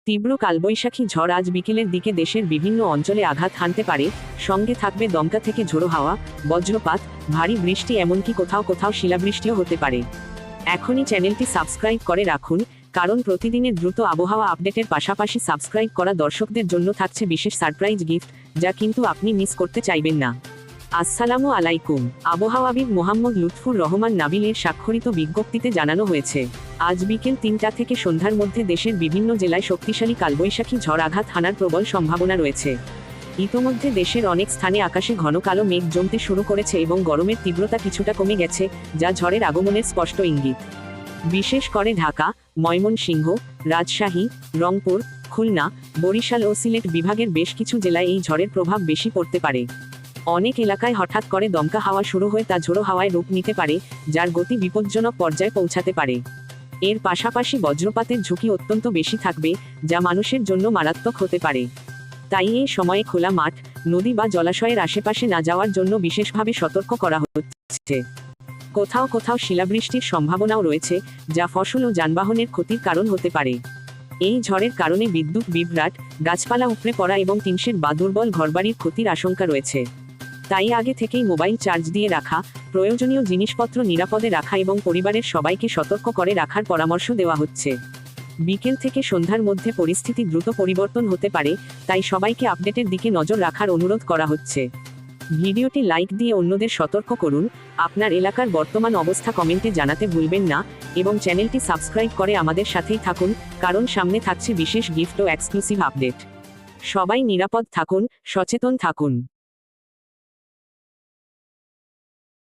তীব্র কালবৈশাখী ঝড় আজ বিকেলের দিকে দেশের বিভিন্ন অঞ্চলে আঘাত হানতে পারে। সঙ্গে থাকবে দমকা থেকে ঝোড়ো হাওয়া, বজ্রপাত, ভারী বৃষ্টি, এমনকি কোথাও কোথাও শিলাবৃষ্টিও হতে পারে। এখনই চ্যানেলটি সাবস্ক্রাইব করে রাখুন, কারণ প্রতিদিনের দ্রুত আবহাওয়া আপডেটের পাশাপাশি সাবস্ক্রাইব করা দর্শকদের জন্য থাকছে বিশেষ সারপ্রাইজ গিফট, যা কিন্তু আপনি মিস করতে চাইবেন না। আসসালামু আলাইকুম। আবহাওয়াবিদ মোহাম্মদ লুৎফুর রহমান নাবিলের স্বাক্ষরিত বিজ্ঞপ্তিতে জানানো হয়েছে, আজ বিকেল ৩টা থেকে সন্ধ্যার মধ্যে দেশের বিভিন্ন জেলায় শক্তিশালী কালবৈশাখী ঝড় আঘাত হানার প্রবল সম্ভাবনা রয়েছে। ইতোমধ্যে দেশের অনেক স্থানে আকাশে ঘন কালো মেঘ জমতে শুরু করেছে এবং গরমের তীব্রতা কিছুটা কমে গেছে, যা ঝড়ের আগমনের স্পষ্ট ইঙ্গিত। বিশেষ করে ঢাকা, ময়মনসিংহ, রাজশাহী, রংপুর, খুলনা, বরিশাল ও সিলেট বিভাগের বেশ কিছু জেলায় এই ঝড়ের প্রভাব বেশি পড়তে পারে। অনেক এলাকায় হঠাৎ করে দমকা হাওয়া শুরু হয়ে তা ঝোড়ো হাওয়ায় রূপ নিতে পারে, যার গতি বিপজ্জনক পর্যায়ে পৌঁছাতে পারে। এর পাশাপাশি বজ্রপাতের ঝুঁকি অত্যন্ত বেশি থাকবে, যা মানুষের জন্য মারাত্মক হতে পারে। তাই এই সময়ে খোলা মাঠ, নদী বা জলাশয়ের আশেপাশে না যাওয়ার জন্য বিশেষভাবে সতর্ক করা হচ্ছে। কোথাও কোথাও শিলাবৃষ্টির সম্ভাবনাও রয়েছে, যা ফসল ও যানবাহনের ক্ষতির কারণ হতে পারে। এই ঝড়ের কারণে বিদ্যুৎ বিভ্রাট, গাছপালা উপড়ে পড়া এবং টিনশেড বা দুর্বল ঘরবাড়ির ক্ষতির আশঙ্কা রয়েছে। তাই আগে থেকেই মোবাইল চার্জ দিয়ে রাখা, প্রয়োজনীয় জিনিসপত্র নিরাপদে রাখা এবং পরিবারের সবাইকে সতর্ক করে রাখার পরামর্শ দেওয়া হচ্ছে। বিকেল থেকে সন্ধ্যার মধ্যে পরিস্থিতি দ্রুত পরিবর্তন হতে পারে, তাই সবাইকে আপডেটের দিকে নজর রাখার অনুরোধ করা হচ্ছে। ভিডিওটি লাইক দিয়ে অন্যদের সতর্ক করুন, আপনার এলাকার বর্তমান অবস্থা কমেন্টে জানাতে ভুলবেন না এবং চ্যানেলটি সাবস্ক্রাইব করে আমাদের সাথেই থাকুন, কারণ সামনে থাকছে বিশেষ গিফট ও এক্সক্লুসিভ আপডেট। সবাই নিরাপদ থাকুন, সচেতন থাকুন।